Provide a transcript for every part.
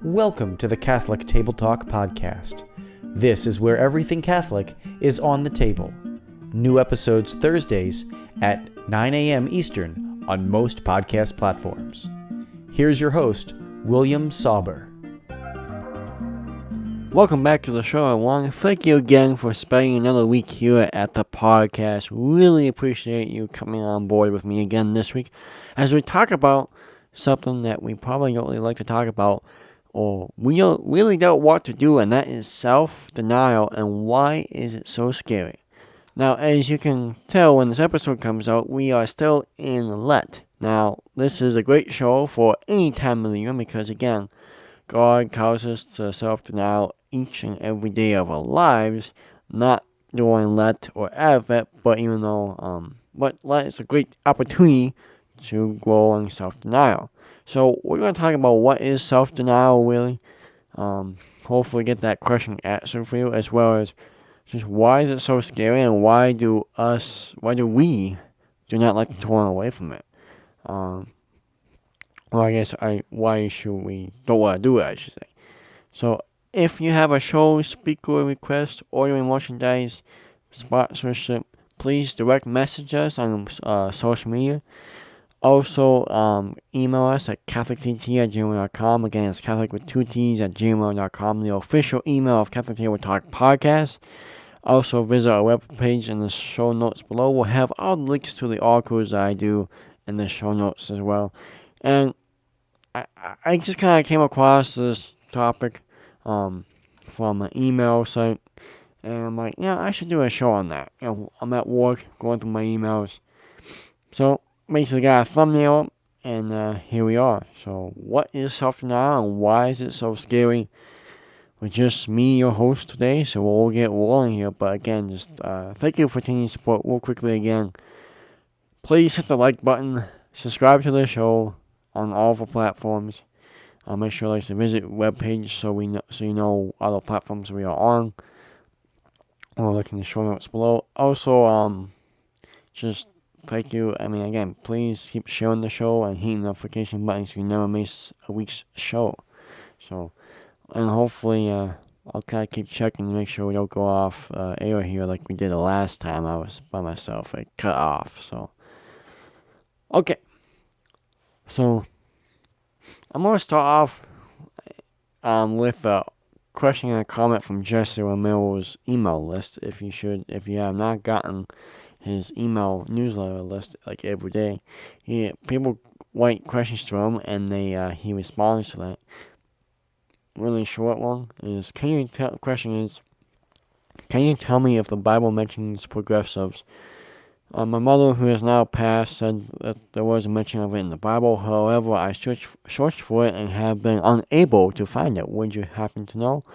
Welcome to the Catholic Table Talk podcast. This is where everything Catholic is on the table. New episodes Thursdays at 9 a.m. Eastern on most podcast platforms. Here's your host, William Sauber. Welcome back to the show, everyone. Thank you again for spending another week here at the podcast. Really appreciate you coming on board with me again this week as we talk about something that we probably don't really like to talk about, or we don't really don't want to do, and that is self-denial and why is it so scary. Now, as you can tell when this episode comes out, we are still in Lent. Now, this is a great show for any time of the year because, again, God calls us to self-denial each and every day of our lives, not during Lent or Advent, but even though, but Lent is a great opportunity to grow in self-denial. So we're going to talk about what is self-denial really. Hopefully get that question answered for you, as well as just why is it so scary and why do we do not like to turn away from it. Well, I guess why should we don't want to do it, I should say. So if you have a show, speaker request, ordering merchandise, sponsorship, please direct message us on social media. Also, email us at catholictt@gmail.com. Again, it's Catholic with 2 T's at gmail.com, the official email of Catholic Table Talk Podcast. Also, visit our webpage in the show notes below. We'll have all the links to the articles that I do in the show notes as well. And I just kind of came across this topic from an email site, and I'm like, I should do a show on that. I'm at work, going through my emails. So, basically got a thumbnail up, and here we are. So, what is self-denial and why is it so scary? With just me, your host today, so we'll get rolling here. But again, just thank you for taking support real quickly again. Please hit the like button, subscribe to the show on all of the platforms. Make sure to visit webpage so you know other platforms we are on. Or look in the show notes below. Also, just thank you. Again, please keep sharing the show and hitting the notification button so you never miss a week's show. So, and hopefully, I'll kind of keep checking to make sure we don't go off air here like we did the last time I was by myself. It cut off. So, okay. So, I'm going to start off with a question and a comment from Jesse Romero's email list. If you have not gotten his email newsletter list like every day, people write questions to him and he responds to that. Really short one is, can you tell me if the Bible mentions progressives? My mother, who has now passed, said that there was a mention of it in the Bible. However, I searched for it and have been unable to find it. Would you happen to know?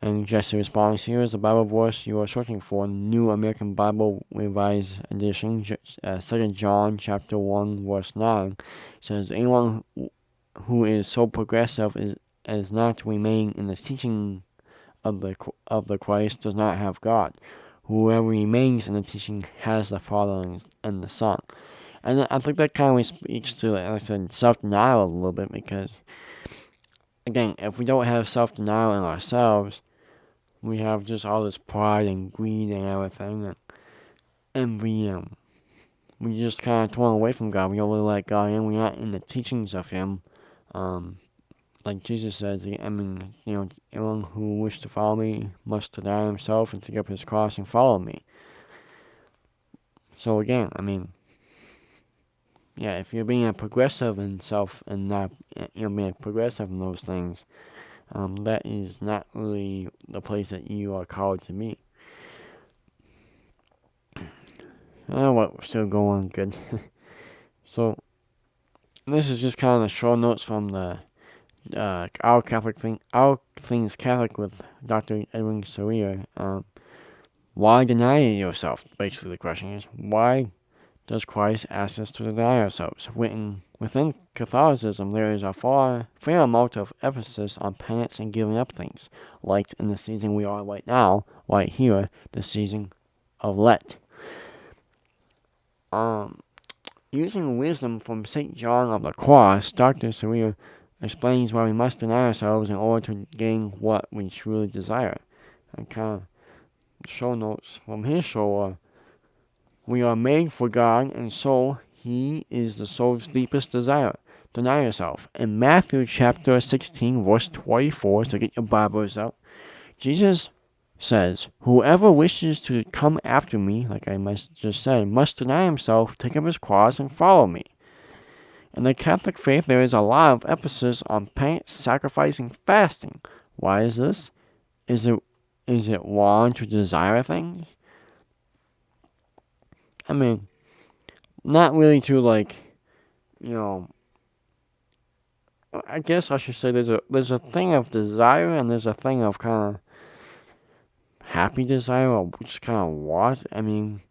And Jesse responds, here is the Bible verse you are searching for, New American Bible Revised Edition, 2 John chapter 1, verse 9. It says, anyone who is so progressive is not to remain in the teaching of the Christ does not have God. Whoever remains in the teaching has the Father and the Son. And I think that kind of speaks to, like I said, self-denial a little bit, because, again, if we don't have self-denial in ourselves, we have just all this pride and greed and everything, and we just kind of torn away from God. We don't really let God in. We're not in the teachings of Him. Like Jesus says, anyone who wishes to follow me must deny himself and take up his cross and follow me. So again, if you're being a progressive in self and not, being progressive in those things, that is not really the place that you are called to be. We're still going good. So, this is just kind of the show notes from the Our Things Catholic with Dr. Edwin Soria. Why deny yourself? Basically, the question is, why does Christ ask us to deny ourselves? Within Catholicism, there is a fair amount of emphasis on penance and giving up things, like in the season we are right now, right here, the season of Lent. Using wisdom from St. John of the Cross, Dr. Soria explains why we must deny ourselves in order to gain what we truly desire. And kind of show notes from his show are, we are made for God, and so He is the soul's deepest desire. Deny yourself. In Matthew chapter 16, verse 24, so get your Bibles out, Jesus says, whoever wishes to come after me, like I just said, must deny himself, take up his cross, and follow me. In the Catholic faith, there is a lot of emphasis on penance, sacrifice, and fasting. Why is this? Is it wrong to desire things? I mean, not really to I guess I should say there's a thing of desire and there's a thing of kind of happy desire or just kind of what? I mean,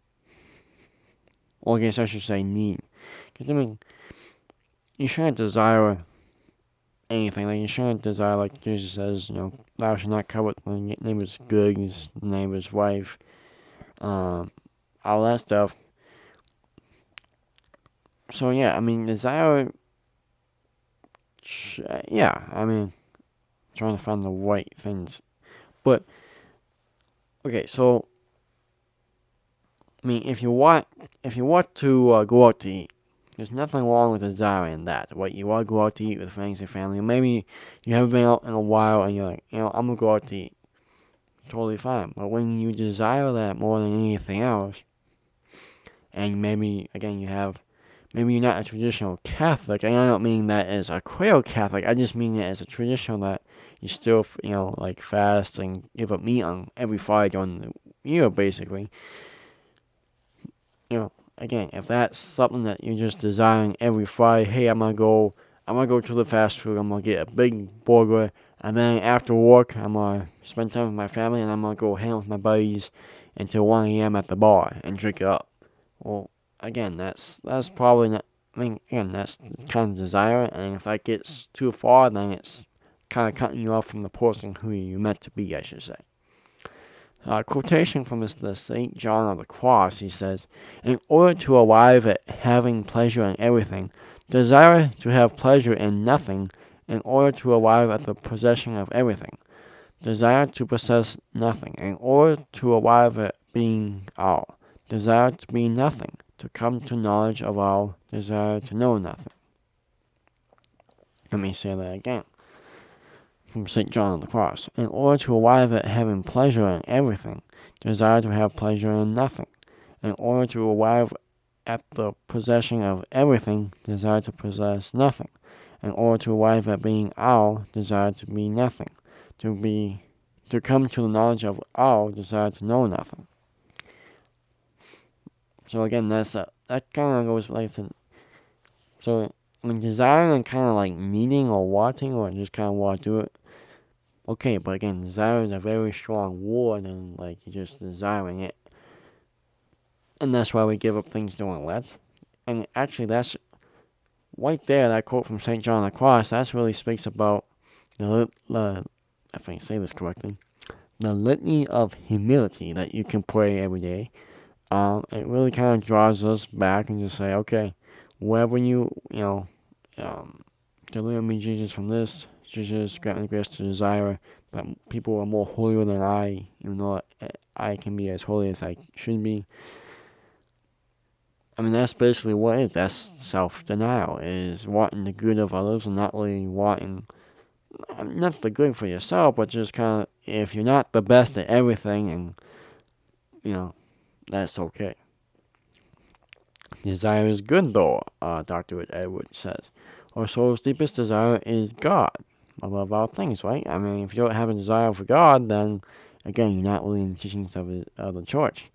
or I guess I should say need. Because, I mean, you shouldn't desire anything. Like, you shouldn't desire, like Jesus says, thou shalt not covet thy neighbor's goods, neighbor's wife, all that stuff. So, yeah, I mean, desire, yeah, I mean, trying to find the right things. But, okay, so, I mean, if you want to go out to eat, there's nothing wrong with desiring that. What you want to go out to eat with friends and family. Maybe you haven't been out in a while and you're like, I'm going to go out to eat. Totally fine. But when you desire that more than anything else, and maybe, again, maybe you're not a traditional Catholic, and I don't mean that as a cradle Catholic, I just mean it as a traditional that you still, like fast and give up meat on every Friday during the year, basically. Again, if that's something that you're just desiring every Friday, hey, I'm gonna go to the fast food, I'm gonna get a big burger, and then after work, I'm gonna spend time with my family, and I'm gonna go hang out with my buddies until 1 a.m. at the bar and drink it up. Well, again, that's probably not. I mean, again, that's kind of desire, and if that gets too far, then it's kind of cutting you off from the person who you're meant to be, I should say. Quotation from the St. John of the Cross, he says, in order to arrive at having pleasure in everything, desire to have pleasure in nothing, in order to arrive at the possession of everything. Desire to possess nothing, in order to arrive at being all. Desire to be nothing, to come to knowledge of all. Desire to know nothing. Let me say that again. From St. John of the Cross. In order to arrive at having pleasure in everything, desire to have pleasure in nothing. In order to arrive at the possession of everything, desire to possess nothing. In order to arrive at being all, desire to be nothing. To come to the knowledge of all, desire to know nothing. So again, that kind of goes like to. So I mean, desiring and kind of like needing or wanting or just kind of want to do it. Okay, but again, desire is a very strong word and like you're just desiring it. And that's why we give up things during Lent. And actually that's right there, that quote from St. John of the Cross, that really speaks about if I can say this correctly, the litany of humility that you can pray every day. It really kind of draws us back and just say, okay, wherever deliver me, Jesus, from this. Jesus, grant me grace to desire that people are more holier than I, even though I can be as holy as I should be. I mean, that's basically what it is. That's self-denial, is wanting the good of others and not really wanting, not the good for yourself, but just kind of, if you're not the best at everything, and, that's okay. Desire is good, though, Dr. Edward says. Our soul's deepest desire is God, above all things, right? I mean, if you don't have a desire for God, then, again, you're not really in the teachings of the church.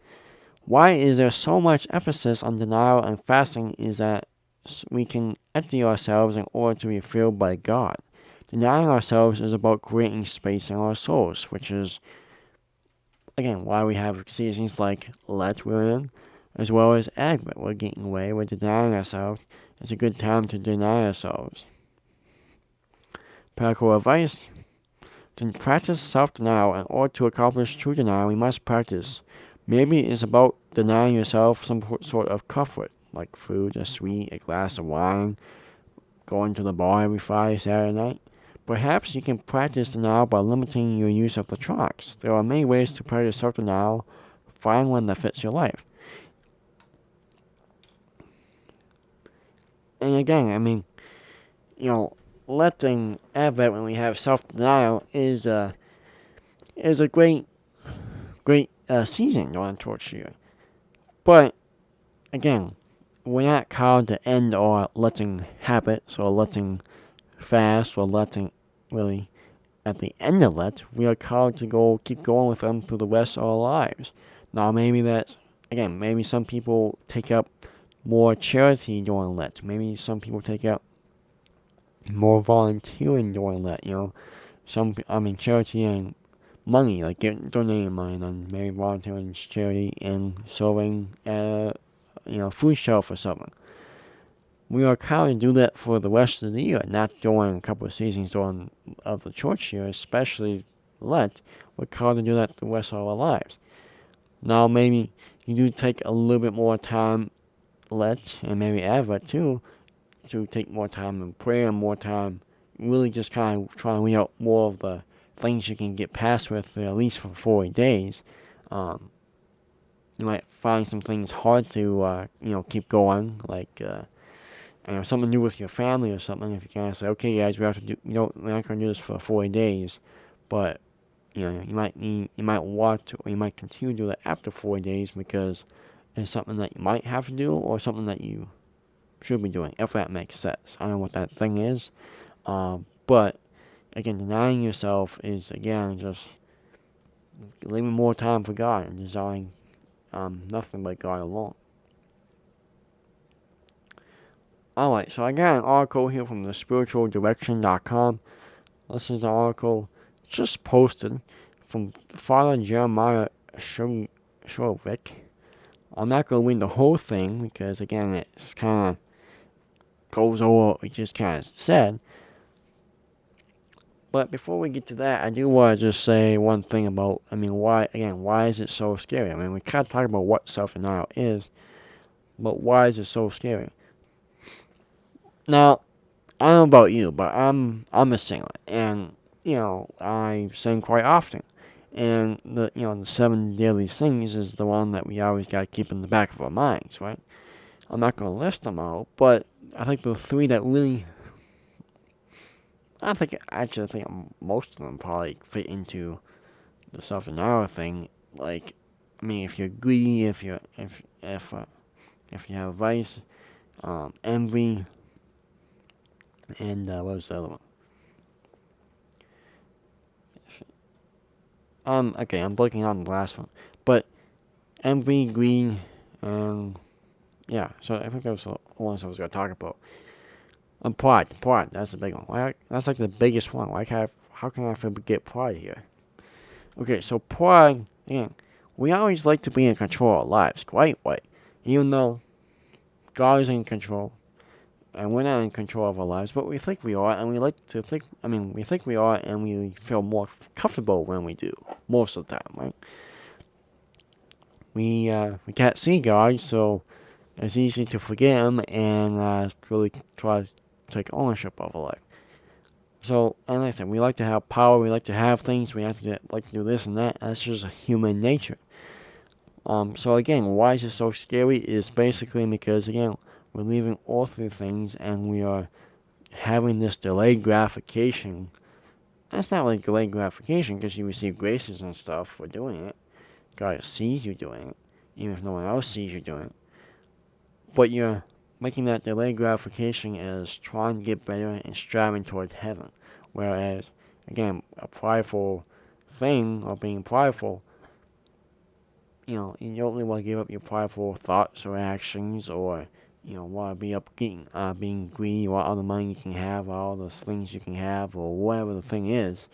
Why is there so much emphasis on denial and fasting is that we can empty ourselves in order to be filled by God. Denying ourselves is about creating space in our souls, which is, again, why we have seasons like Lent we're in, as well as Advent. We're getting away, we're denying ourselves. It's a good time to deny ourselves. Practical advice: to practice self-denial in order to accomplish true denial, we must practice. Maybe it's about denying yourself some sort of comfort, like food, a sweet, a glass of wine, going to the bar every Friday, Saturday night. Perhaps you can practice denial by limiting your use of electronics. There are many ways to practice self-denial. Find one that fits your life. And again, letting Advent when we have self-denial is a great season during Torch year. But again, we're not called to end our letting habits or letting fast or letting really at the end of Lent. We are called to keep going with them through the rest of our lives. Now maybe some people take up more charity during Lent. Maybe some people take up more volunteering during Lent. Charity and money, like donating money, and then maybe volunteering charity and serving food shelf or something. We are called to do that for the rest of the year, not during a couple of seasons of the church year, especially Lent. We're called to do that the rest of our lives. Now, maybe you do take a little bit more time Lent, and maybe Advent too, to take more time in prayer and more time really just kind of trying to weed out more of the things you can get past with at least for 40 days. You might find some things hard to keep going, like something new with your family or something. If you kind of say, okay, guys, we have to do, we're not going to do this for 40 days, but you might want to, or you might continue to do that after 40 days because it's something that you might have to do or something that you should be doing, if that makes sense. I don't know what that thing is, but again, denying yourself is again just leaving more time for God and desiring nothing but God alone. Alright, so I got an article here from thespiritualdirection.com. This is the article just posted from Father Jeremiah Shorovic. I'm not going to read the whole thing because, again, it's kind of goes over what we just kind of said. But before we get to that, I do want to just say one thing about, why is it so scary? We kind of talk about what self-denial is, but why is it so scary? Now, I don't know about you, but I'm a singer, and I sing quite often. And the 7 daily sings is the one that we always got to keep in the back of our minds, right? I'm not going to list them all, but I think the 3 that really, I think most of them probably fit into the self-denial thing. Like, if you're greedy, if you have vice, envy, and what was the other one? I'm blanking on the last one. But envy, greed, and yeah, so I think that was the ones I was going to talk about. And pride, that's the big one. That's like the biggest one. How can I forget pride here? Okay, so pride, again, we always like to be in control of our lives, right? Even though God is in control, and we're not in control of our lives, but we think we are, and we like to think, we think we are, and we feel more comfortable when we do, most of the time, right? We can't see God, so it's easy to forget Him and really try to take ownership of our life. So, and like I said, we like to have power, we like to have things, we like to do this and that. That's just human nature. So again, why is it so scary? Is basically because, again, we're leaving all 3 things and we are having this delayed gratification. That's not really delayed gratification because you receive graces and stuff for doing it. God sees you doing it, even if no one else sees you doing it. But you're making that delayed gratification as trying to get better and striving toward heaven. Whereas, again, a prideful thing, or being prideful, you don't really want to give up your prideful thoughts or actions, or want to be being greedy, or all the money you can have, or all those things you can have, or whatever the thing is,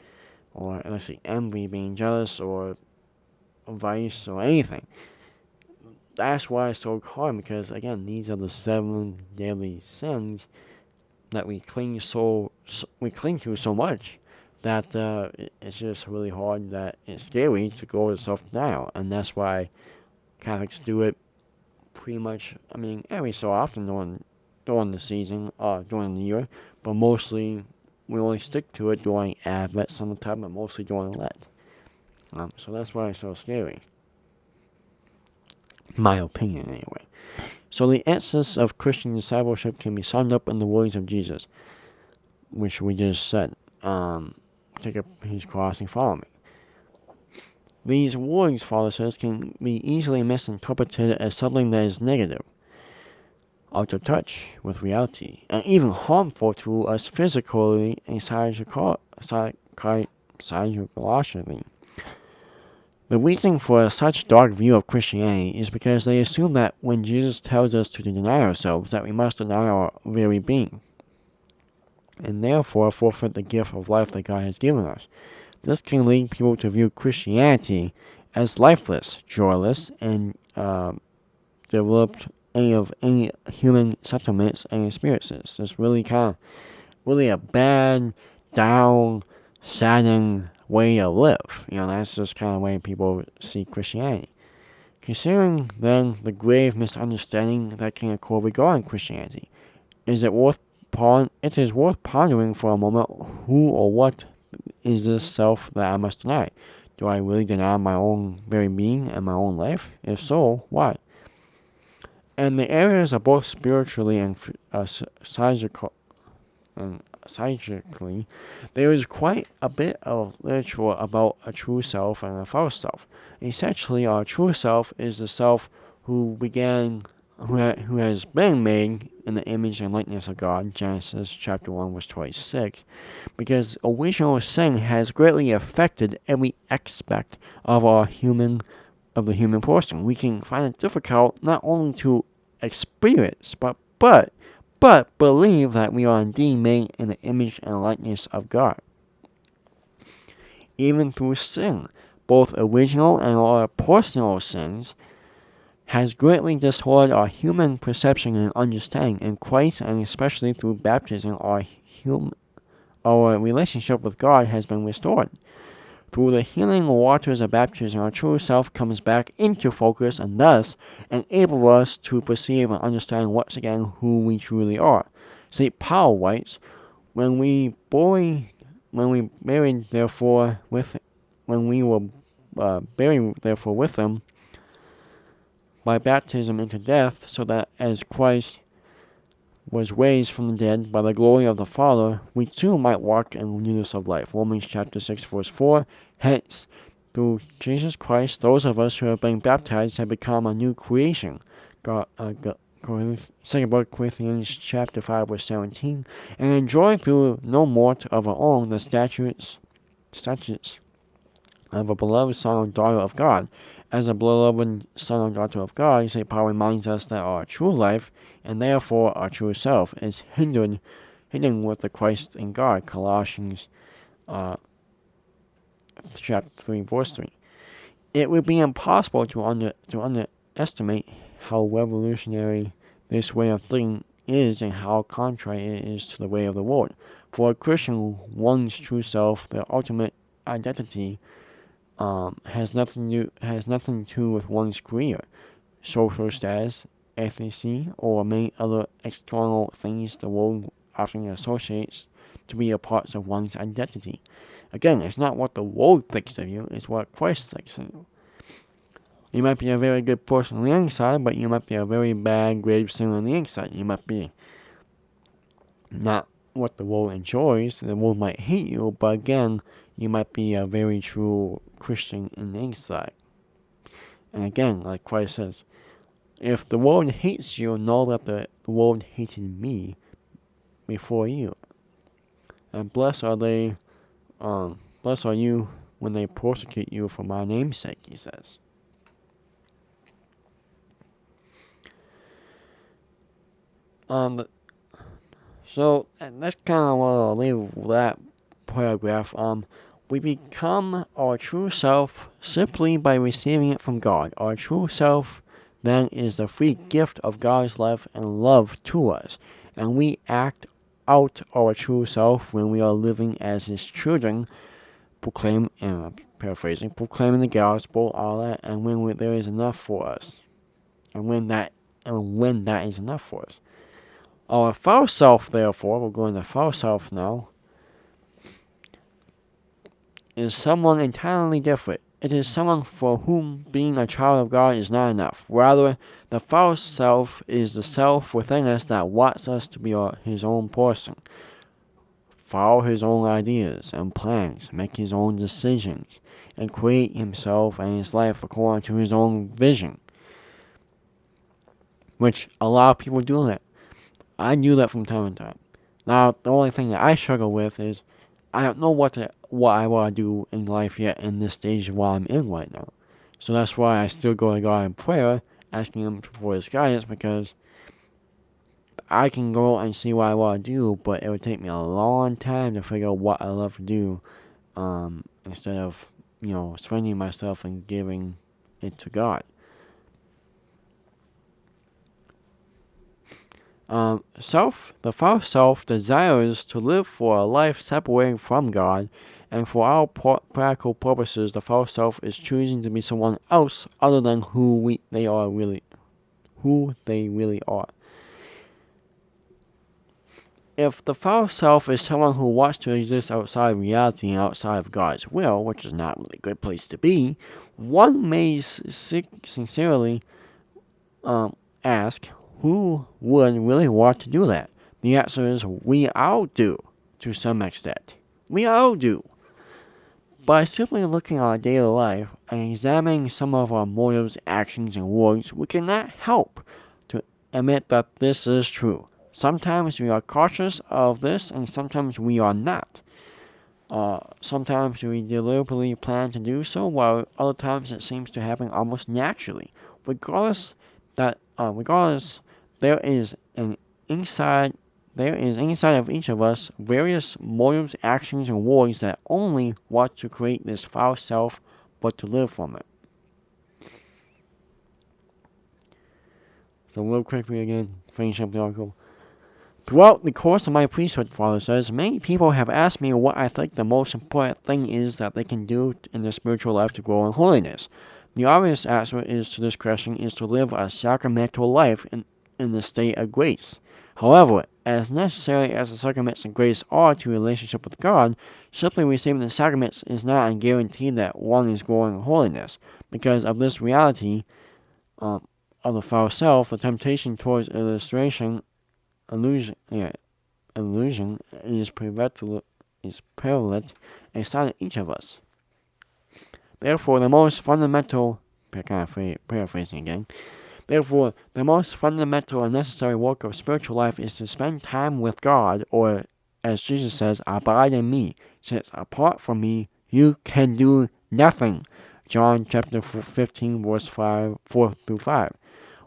or let's say envy, being jealous, or vice, or anything. That's why it's so hard, because again, these are the 7 daily sins that we cling to so much that it's just really hard, that it's scary to go to self-denial, and that's why Catholics do it pretty much, every so often during during the season, during the year, but mostly we only stick to it during Advent summertime, but mostly during Lent. So that's why it's so scary. My opinion, anyway. So the essence of Christian discipleship can be summed up in the words of Jesus, which we just said. Take up his cross and follow me. These words, Father says, can be easily misinterpreted as something that is negative, out of touch with reality, and even harmful to us physically and psychologically. The reason for such dark view of Christianity is because they assume that when Jesus tells us to deny ourselves, that we must deny our very being, and therefore forfeit the gift of life that God has given us. This can lead people to view Christianity as lifeless, joyless, and developed any human sentiments and experiences. It's really a bad, down, saddening way to live. That's just kind of the way people see Christianity. Considering then the grave misunderstanding that can occur regarding Christianity, it is worth pondering for a moment who or what is this self that I must deny. Do I really deny my own very being and my own life? If so, why? And the areas are both spiritually and psychically, there is quite a bit of literature about a true self and a false self. Essentially, our true self is the self who has been made in the image and likeness of God, Genesis chapter 1, verse 26, because original sin has greatly affected every aspect of the human person. We can find it difficult not only to experience, but believe that we are indeed made in the image and likeness of God. Even through sin, both original and our personal sins, has greatly distorted our human perception and understanding in Christ, and especially through baptism, our relationship with God has been restored. Through the healing waters of baptism, our true self comes back into focus and thus enable us to perceive and understand once again who we truly are. St. Paul writes, when we were buried therefore with him by baptism into death, so that as Christ was raised from the dead by the glory of the Father, we too might walk in newness of life. Romans chapter 6, verse 4. Hence, through Jesus Christ, those of us who have been baptized have become a new creation. 2 Corinthians chapter 5, verse 17. And enjoy through no more of our own the statutes of a beloved son or daughter of God. As a beloved son or daughter of God, St. Paul reminds us that our true life, and therefore our true self, is hidden with the Christ in God. Colossians chapter 3, verse 3. It would be impossible to underestimate how revolutionary this way of thinking is and how contrary it is to the way of the world. For a Christian, one's true self, their ultimate identity, has nothing to do with one's career, social status, ethnicity, or many other external things the world often associates to be a part of one's identity. Again, it's not what the world thinks of you, it's what Christ thinks of you. You might be a very good person on the inside, but you might be a very bad, grave sinner on the inside. You might be not what the world enjoys. The world might hate you, but again, you might be a very true Christian in the inside. And again, like Christ says, if the world hates you, know that the world hated me before you. And blessed are you when they persecute you for my name's sake, he says. So that's kind of what I'll leave that paragraph. We become our true self simply by receiving it from God. Our true self then is the free gift of God's love and love to us. And we act out our true self when we are living as His children, proclaiming the gospel, all that, and when there is enough for us. And when that is enough for us. Our false self, therefore, we're going to false self now, is someone entirely different. It is someone for whom being a child of God is not enough. Rather, the false self is the self within us that wants us to be his own person, follow his own ideas and plans, make his own decisions, and create himself and his life according to his own vision. Which a lot of people do that. I do that from time to time. Now, the only thing that I struggle with is I don't know what I want to do in life yet in this stage while I'm in right now. So that's why I still go to God in prayer, asking Him for His guidance, because I can go and see what I want to do, but it would take me a long time to figure out what I love to do, instead of, surrendering myself and giving it to God. The false self desires to live for a life separated from God, and for our practical purposes, the false self is choosing to be someone else other than who they really are. If the false self is someone who wants to exist outside reality and outside of God's will, which is not really a good place to be, one may sincerely ask, who would really want to do that? The answer is we all do, to some extent. We all do. By simply looking at our daily life and examining some of our motives, actions, and words, we cannot help to admit that this is true. Sometimes we are cautious of this, and sometimes we are not. Sometimes we deliberately plan to do so, while other times it seems to happen almost naturally. Regardless, there is inside of each of us various motives, actions, and words that only want to create this false self, but to live from it. So real quickly again, finish up the article. Throughout the course of my priesthood, Father says, many people have asked me what I think the most important thing is that they can do in their spiritual life to grow in holiness. The obvious answer to this question is to live a sacramental life in the state of grace. However, as necessary as the sacraments of grace are to a relationship with God, simply receiving the sacraments is not a guarantee that one is growing in holiness. Because of this reality of the false self, the temptation towards illusion is prevalent inside each of us. Therefore, the most fundamental and necessary work of spiritual life is to spend time with God, or, as Jesus says, abide in me, since apart from me, you can do nothing. John chapter 15, verse 4 through 5.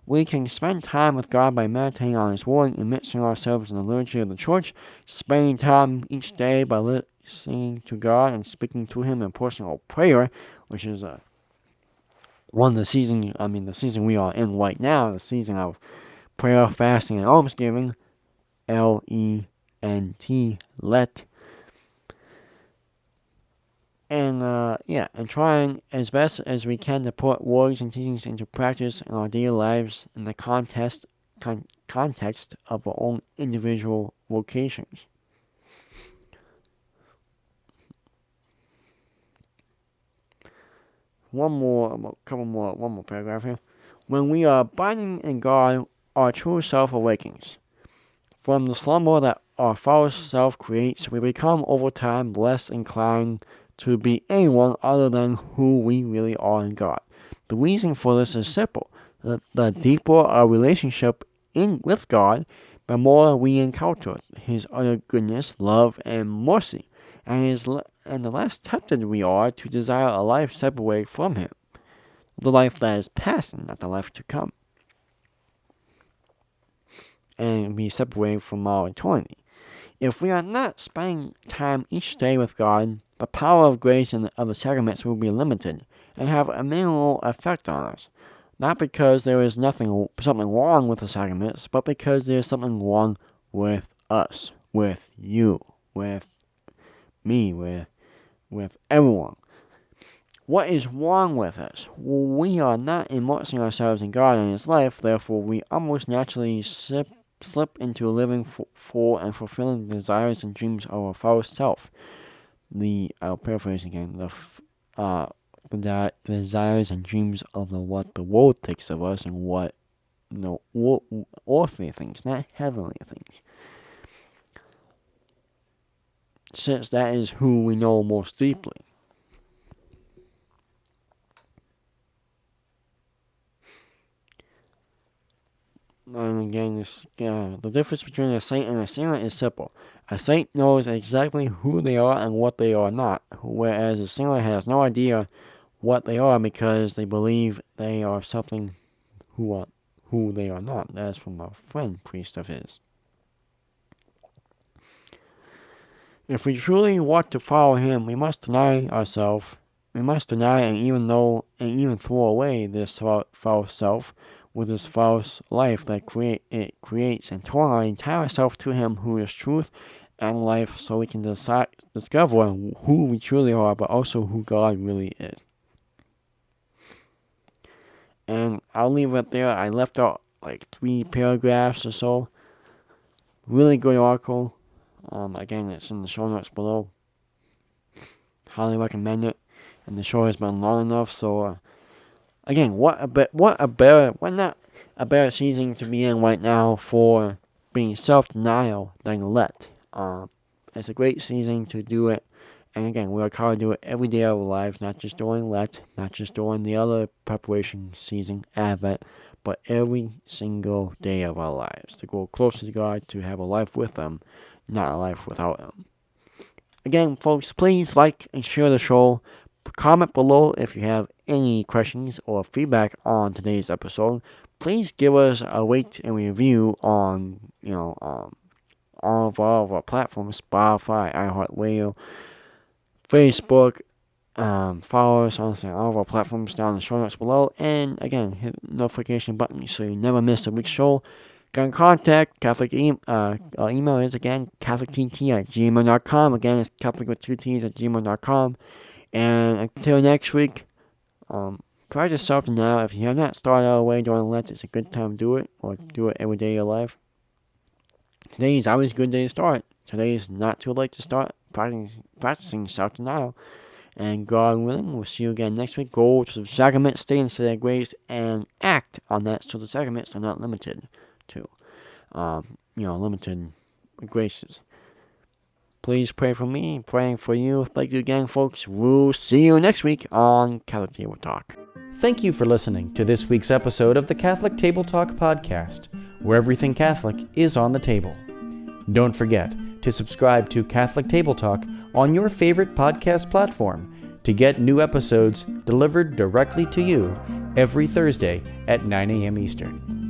We can spend time with God by meditating on His Word, immersing ourselves in the liturgy of the Church, spending time each day by listening to God and speaking to Him in personal prayer, which is the season we are in right now, the season of prayer, fasting, and almsgiving, Lent, Let. And trying as best as we can to put words and teachings into practice in our daily lives in the context of our own individual vocations. One more paragraph here. When we are abiding in God, our true self awakens. From the slumber that our false self creates, we become over time less inclined to be anyone other than who we really are in God. The reason for this is simple. The deeper our relationship with God, the more we encounter His utter goodness, love, and mercy, and the less tempted we are to desire a life separated from Him, the life that is past and not the life to come, and be separated from our eternity. If we are not spending time each day with God, the power of grace and of the sacraments will be limited and have a minimal effect on us. Not because there is something wrong with the sacraments, but because there is something wrong with us, with you, with me, with everyone. What is wrong with us? We are not immersing ourselves in God and His life, therefore we almost naturally slip into living full and fulfilling the desires and dreams of our false self. I'll paraphrase again, the desires and dreams of what the world thinks of us and what, earthly things, not heavenly things. Since that is who we know most deeply. And again, the difference between a saint and a sinner is simple. A saint knows exactly who they are and what they are not, whereas a sinner has no idea what they are because they believe they are something who they are not. That is from a friend priest of his. If we truly want to follow him, we must deny ourselves. We must deny and even throw away this false self with this false life that creates and turn our entire self to him who is truth and life, so we can discover who we truly are, but also who God really is. And I'll leave it there. I left out like 3 paragraphs or so. Really good article. Again, it's in the show notes below. Highly recommend it. And the show has been long enough, so again, not a better season to be in right now for being self-denial than Lent. It's a great season to do it. And again, we are called to do it every day of our lives, not just during Lent, not just during the other preparation season, Advent, but every single day of our lives, to go closer to God, to have a life with Him, not a life without Him. Again, folks, please like and share the show. Comment below if you have any questions or feedback on today's episode. Please give us a rate and review on, all of our platforms, Spotify, IHeart Radio, Facebook. Follow us on all of our platforms down in the show notes below. And again, hit the notification button so you never miss a week's show. Get in contact. Catholic email is again catholictt@gmail.com. Again, it's Catholic with 2 T's at gmail.com. And until next week, practice something now. If you have not started out away during Lent, it's a good time to do it, or do it every day of your life. Today is always a good day to start. Today is not too late to start practicing self-denial. And God willing, we'll see you again next week. Go to the sacrament, stay in state of grace, and act on that so the sacraments are not limited to, limited graces. Please pray for me, praying for you. Thank you again, folks. We'll see you next week on Catholic Table Talk. Thank you for listening to this week's episode of the Catholic Table Talk podcast, where everything Catholic is on the table. Don't forget to subscribe to Catholic Table Talk on your favorite podcast platform to get new episodes delivered directly to you every Thursday at 9 a.m. Eastern.